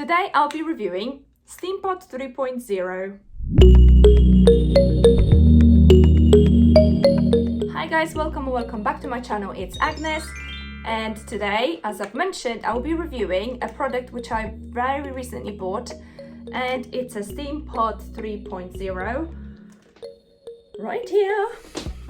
Today I'll be reviewing SteamPod 3.0. Hi guys, welcome back to my channel. It's Agnes, and today, as I've mentioned, I will be reviewing a product which I very recently bought, and it's a SteamPod 3.0 right here.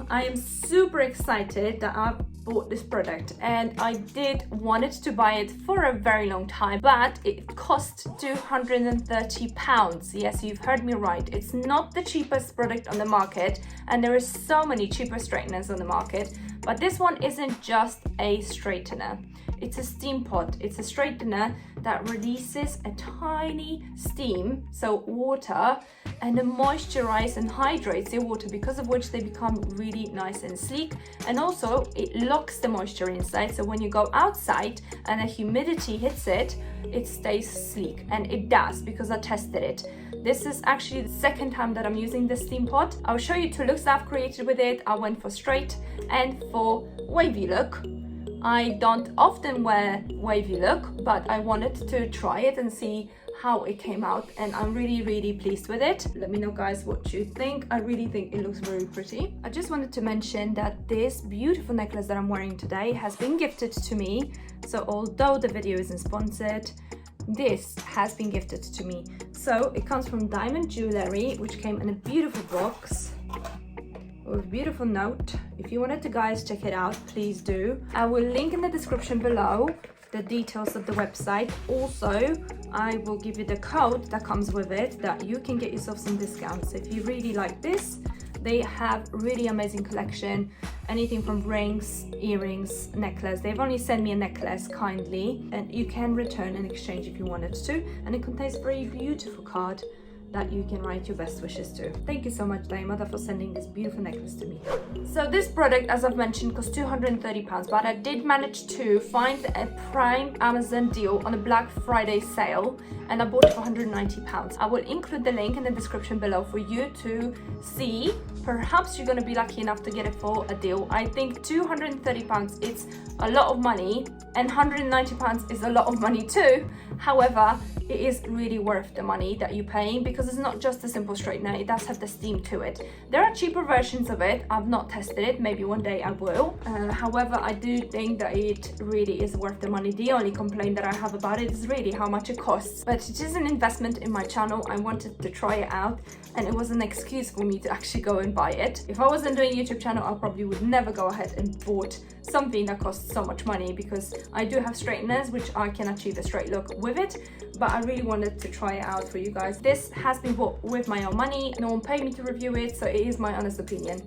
I am super excited that I bought this product, and I did wanted to buy it for a very long time, but it cost £230. Yes, you've heard me right. It's not the cheapest product on the market, and there are so many cheaper straighteners on the market, but this one isn't just a straightener. It's a SteamPod. It's a straightener that releases a tiny steam, so water, and it moisturizes and hydrates your water, because of which they become really nice and sleek. And also it locks the moisture inside, so when you go outside and the humidity hits it, it stays sleek. And it does, because I tested it. This is actually the second time that I'm using the SteamPod. I'll show you two looks that I've created with it. I went for straight and for wavy look. I don't often wear wavy look, but I wanted to try it and see how it came out, and I'm really pleased with it. Let me know guys what you think. I really think it looks very pretty. I just wanted to mention that this beautiful necklace that I'm wearing today has been gifted to me. So although the video isn't sponsored, this has been gifted to me. So it comes from Diamond Jewelry, which came in a beautiful box with a beautiful note. If you wanted to guys check it out, please do. I will link in the description below the details of the website. Also, I will give you the code that comes with it, that you can get yourself some discounts. If you really like this, they have really amazing collection, anything from rings, earrings, necklace. They've only sent me a necklace kindly, and you can return and exchange if you wanted to, and it contains a very beautiful card that you can write your best wishes to. Thank you so much, Diamoda, for sending this beautiful necklace to me. So this product, as I've mentioned, cost £230, but I did manage to find a Prime Amazon deal on a Black Friday sale, and I bought it for £190. I will include the link in the description below for you to see. Perhaps you're going to be lucky enough to get it for a deal. I think £230 it's a lot of money, and £190 is a lot of money too. However, it is really worth the money that you're paying, because it's not just a simple straightener, it does have the steam to it. There are cheaper versions of it. I've not tested it, maybe one day I will. However, I do think that it really is worth the money. The only complaint that I have about it is really how much it costs, but it is an investment in my channel. I wanted to try it out, and it was an excuse for me to actually go and buy it. If I wasn't doing a YouTube channel, I probably would never go ahead and bought something that costs so much money, because I do have straighteners which I can achieve a straight look with it, but I really wanted to try it out for you guys. This has been bought with my own money. No one paid me to review it, so it is my honest opinion.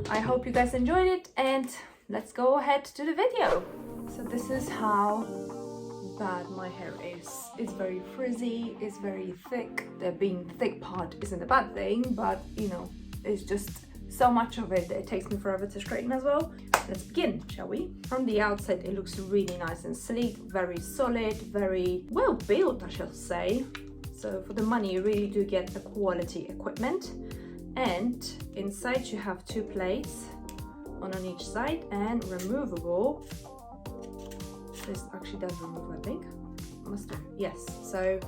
I hope you guys enjoyed it, and let's go ahead to the video. So this is how bad my hair is. It's very frizzy, it's very thick. The being thick part isn't a bad thing, but you know, it's just so much of it that it takes me forever to straighten as well. Let's begin, shall we? From the outside, it looks really nice and sleek, very solid, very well built, I shall say. So for the money, you really do get the quality equipment. And inside you have two plates, one on each side, and removable. This actually does remove, I think. Must do, yes. So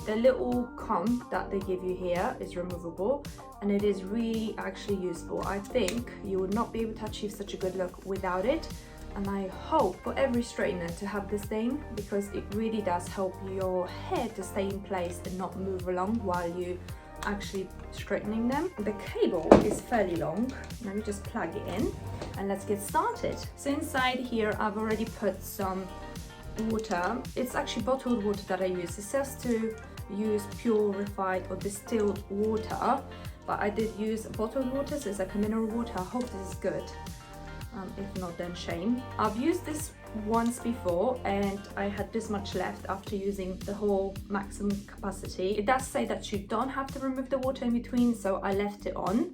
the little comb that they give you here is removable, and it is really actually useful. I think you would not be able to achieve such a good look without it, and I hope for every straightener to have this thing, because it really does help your hair to stay in place and not move along while you actually straightening them. The cable is fairly long. Let me just plug it in and let's get started. So inside here I've already put some water. It's actually bottled water that I use. It says to use purified or distilled water, but I did use bottled water, so it's like a mineral water. I hope this is good. If not, then shame. I've used this once before, and I had this much left after using the whole maximum capacity. It does say that you don't have to remove the water in between, so I left it on.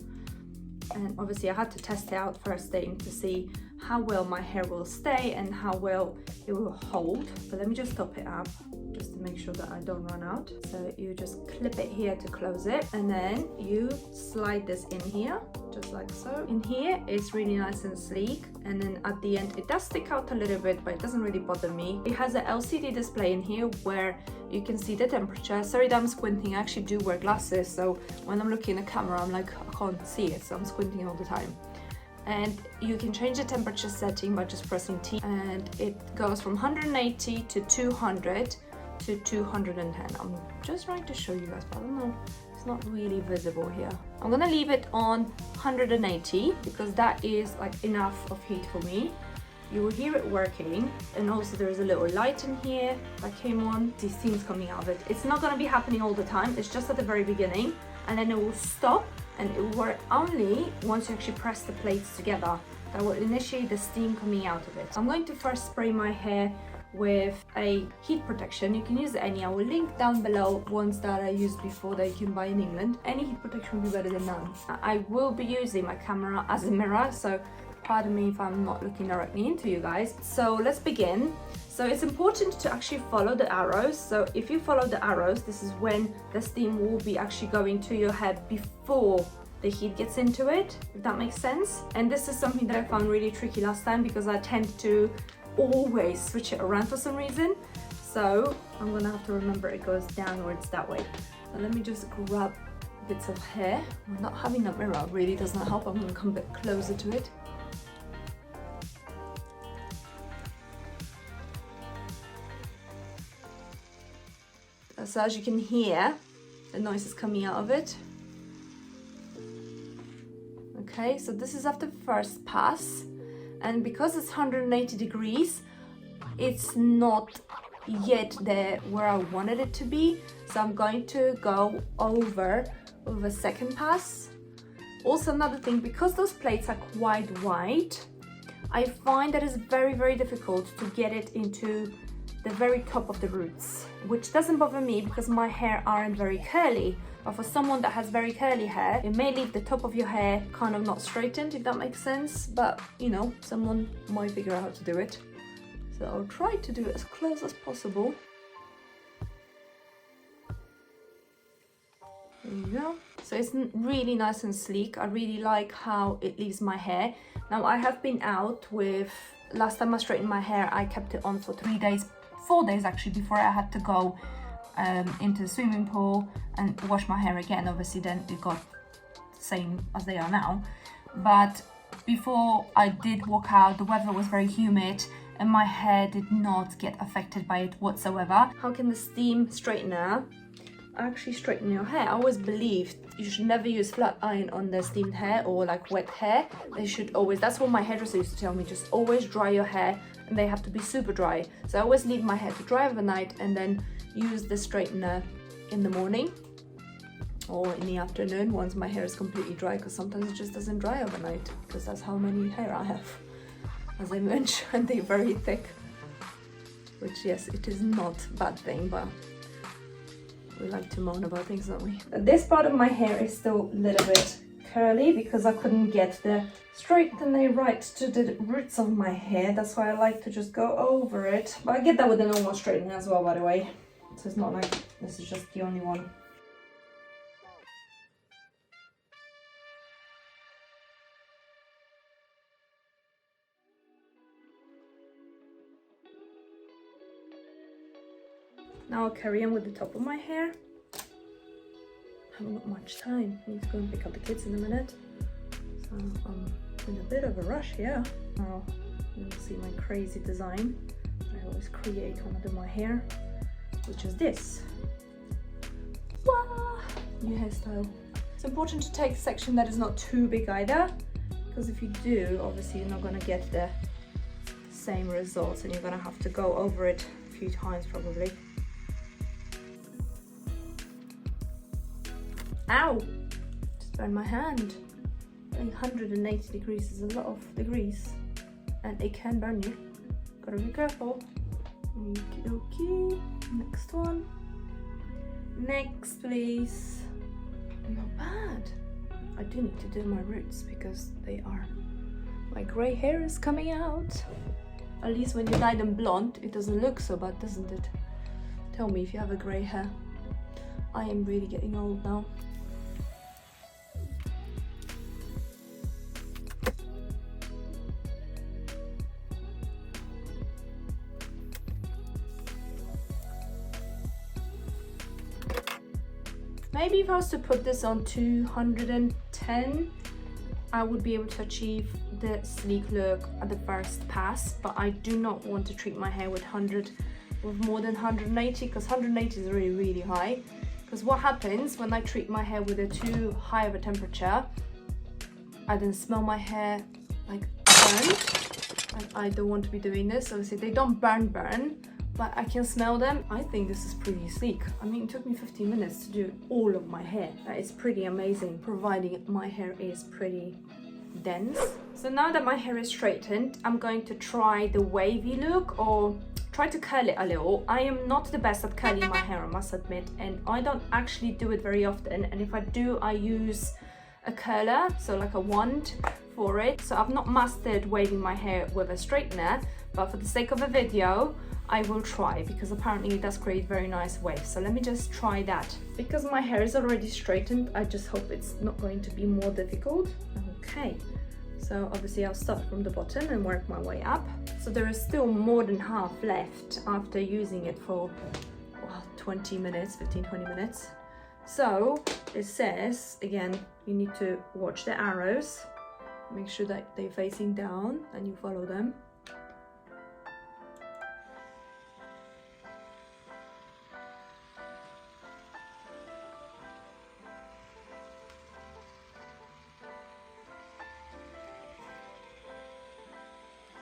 And obviously I had to test it out first thing to see how well my hair will stay and how well it will hold. But let me just top it up just to make sure that I don't run out. So you just clip it here to close it, and then you slide this in here, just like so. In here, it's really nice and sleek, and then at the end, it does stick out a little bit, but it doesn't really bother me. It has an LCD display in here where you can see the temperature. Sorry that I'm squinting, I actually do wear glasses, so when I'm looking at the camera, I'm like, I can't see it, so I'm squinting all the time. And you can change the temperature setting by just pressing T, and it goes from 180 to 200 to 210. I'm just trying to show you guys, but I don't know, it's not really visible here. I'm gonna leave it on 180 because that is like enough of heat for me. You will hear it working, and also there's a little light in here that came on. See steam's coming out of it. It's not gonna be happening all the time, it's just at the very beginning, and then it will stop, and it will work only once you actually press the plates together. That will initiate the steam coming out of it. I'm going to first spray my hair with a heat protection. You can use any. I will link down below ones that I used before that you can buy in England. Any heat protection will be better than none. I will be using my camera as a mirror, so pardon me if I'm not looking directly into you guys. So let's begin. So it's important to actually follow the arrows. So if you follow the arrows, this is when the steam will be actually going to your head before the heat gets into it, if that makes sense. And this is something that I found really tricky last time because I tend to always switch it around for some reason. So I'm gonna have to remember it goes downwards that way. So let me just grab bits of hair. Not having a mirror really does not help. I'm gonna come a bit closer to it. So as you can hear, the noise is coming out of it. Okay, so this is after the first pass, and because it's 180 degrees, it's not yet there where I wanted it to be. So I'm going to go over with a second pass. Also another thing, because those plates are quite wide, I find that it's very, very difficult to get it into the very top of the roots, which doesn't bother me because my hair aren't very curly. But for someone that has very curly hair, it may leave the top of your hair kind of not straightened, if that makes sense. But you know, someone might figure out how to do it. So I'll try to do it as close as possible. There you go. So it's really nice and sleek. I really like how it leaves my hair. Now I have been out with, last time I straightened my hair, I kept it on for 3 days, 4 days actually, before I had to go into the swimming pool and wash my hair again. Obviously then it got the same as they are now. But before I did walk out, the weather was very humid and my hair did not get affected by it whatsoever. How can the steam straightener actually straighten your hair? I always believed you should never use flat iron on the steamed hair or like wet hair. They should always, that's what my hairdresser used to tell me, just always dry your hair, and they have to be super dry. So I always leave my hair to dry overnight and then use the straightener in the morning or in the afternoon once my hair is completely dry, because sometimes it just doesn't dry overnight because that's how many hair I have. As I mentioned, they're very thick, which yes, it is not a bad thing, but we like to moan about things, don't we? This part of my hair is still a little bit curly because I couldn't get the straightener right to the roots of my hair. That's why I like to just go over it. But I get that with the normal straightener as well, by the way. So it's not like this is just the only one. Now I'll carry on with the top of my hair. I haven't got much time. I need to go and pick up the kids in a minute. So I'm in a bit of a rush here. Now you'll see my crazy design I always create when I do my hair, which is this. Wah! New hairstyle. It's important to take a section that is not too big either, because if you do, obviously you're not going to get the same results and you're going to have to go over it a few times probably. Ow! Just burned my hand. 180 degrees is a lot of degrees and it can burn you. Gotta be careful. Okie dokie. Next one. Next, please. Not bad. I do need to do my roots because they are... my grey hair is coming out. At least when you dye them blonde, it doesn't look so bad, doesn't it? Tell me if you have a grey hair. I am really getting old now. Maybe if I was to put this on 210, I would be able to achieve the sleek look at the first pass, but I do not want to treat my hair with more than 180, because 180 is really high. Because what happens when I treat my hair with a too high of a temperature, I then smell my hair like burnt, and I don't want to be doing this. Obviously they don't burn, but I can smell them. I think this is pretty sleek. I mean, it took me 15 minutes to do all of my hair. That is pretty amazing, providing my hair is pretty dense. So now that my hair is straightened, I'm going to try the wavy look, or try to curl it a little. I am not the best at curling my hair, I must admit, and I don't actually do it very often. And if I do, I use a curler, so like a wand for it. So I've not mastered waving my hair with a straightener, but for the sake of a video, I will try, because apparently it does create very nice waves. So let me just try that. Because my hair is already straightened, I just hope it's not going to be more difficult. Okay, so obviously I'll start from the bottom and work my way up. So there is still more than half left after using it for 20 minutes, 15-20 minutes. So it says, again, you need to watch the arrows, make sure that they're facing down and you follow them.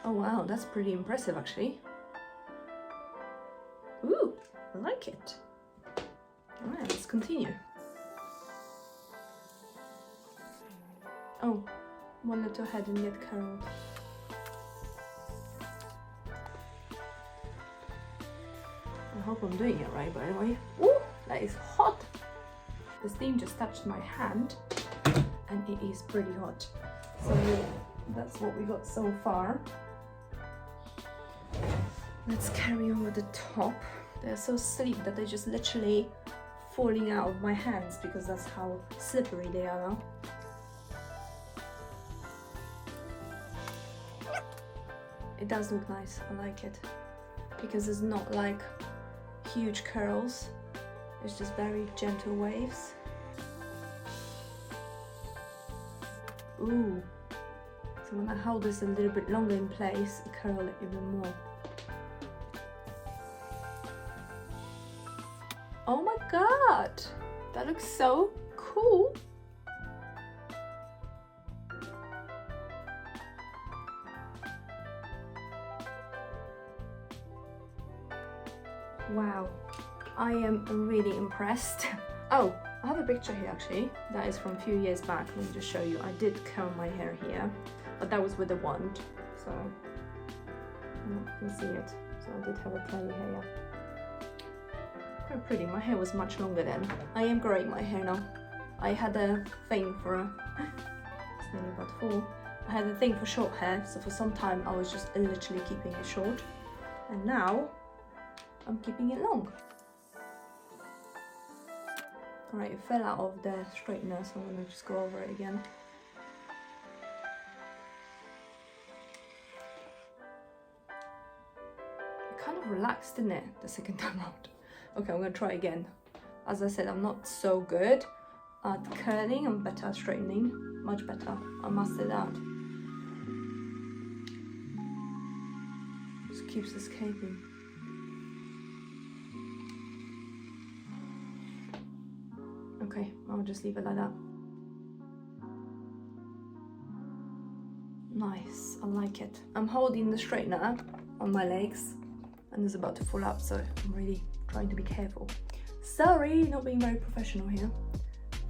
Oh wow, that's pretty impressive actually. Ooh, I like it. Alright, let's continue. Oh, one little head and get curled. I hope I'm doing it right, by the way. Ooh, that is hot! The steam just touched my hand and it is pretty hot. So that's what we got so far. Let's carry on with the top. They're so sleek that they're just literally falling out of my hands, because that's how slippery they are now. It does look nice, I like it. Because it's not like huge curls, it's just very gentle waves. Ooh. So when I hold this a little bit longer in place, I curl it even more. Oh my god! That looks so cool! Wow, I am really impressed. Oh, I have a picture here actually, that is from a few years back. Let me just show you. I did curl my hair here, but that was with a wand, so you can see it. So I did have a curly hair. Quite pretty. My hair was much longer then. I am growing my hair now. I had a thing for it's nearly about full. I had a thing for short hair, so for some time I was just literally keeping it short, and now I'm keeping it long. Alright, it fell out of the straightener, so I'm gonna just go over it again. It kind of relaxed, didn't it, the second time round? Okay, I'm gonna try again. As I said, I'm not so good at curling, I'm better at straightening. Much better. I mastered that. Just keeps escaping. Okay, I'll just leave it like that. Nice, I like it. I'm holding the straightener on my legs and it's about to fall out, so I'm really trying to be careful. Sorry, not being very professional here.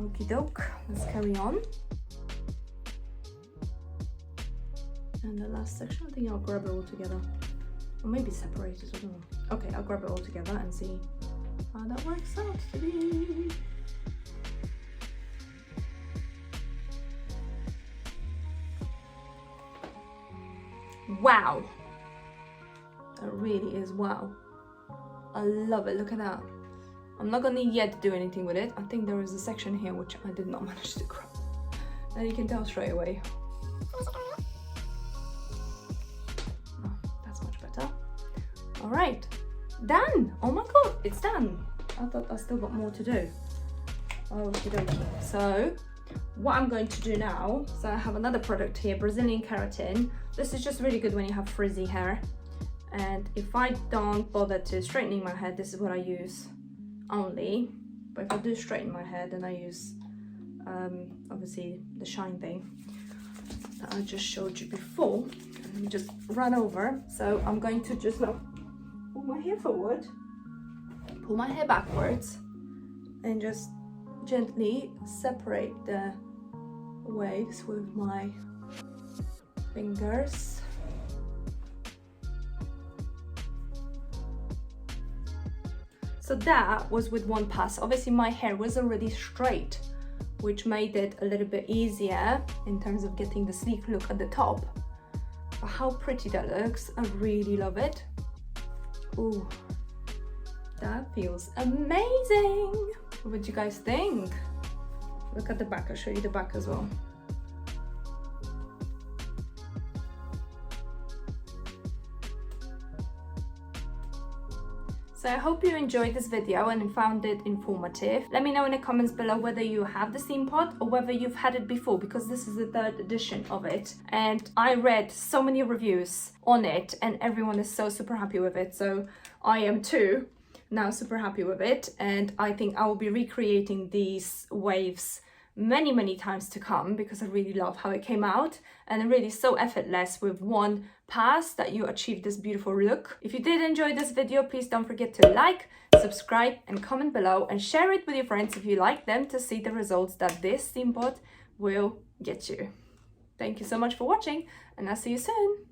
Okie doke, let's carry on. And the last section, I think I'll grab it all together. Or maybe separate it, I don't know. Okay, I'll grab it all together and see how that works out to be. Wow! That really is wow. I love it, look at that. I'm not gonna yet do anything with it. I think there is a section here which I did not manage to grab. And you can tell straight away. Oh, that's much better. All right, done. Oh my God, it's done. I thought I still got more to do. Okie dokie. So what I'm going to do now, so I have another product here, Brazilian keratin. This is just really good when you have frizzy hair. And if I don't bother to straightening my hair, this is what I use only. But if I do straighten my hair, then I use obviously the shine thing that I just showed you before. And let me just run over. So I'm going to just now pull my hair forward, pull my hair backwards, and just gently separate the waves with my fingers. So that was with one pass. Obviously my hair was already straight, which made it a little bit easier in terms of getting the sleek look at the top. But how pretty that looks, I really love it. Ooh, that feels amazing. What do you guys think? Look at the back, I'll show you the back as well. So I hope you enjoyed this video and found it informative. Let me know in the comments below whether you have the SteamPod or whether you've had it before, because this is the 3rd edition of it. And I read so many reviews on it and everyone is so super happy with it. So I am too now super happy with it. And I think I will be recreating these waves many times to come, because I really love how it came out and really so effortless with one pass that you achieve this beautiful look. If you did enjoy this video, please don't forget to like, subscribe and comment below, and share it with your friends if you like them to see the results that this SteamPod will get you. Thank you so much for watching, and I'll see you soon.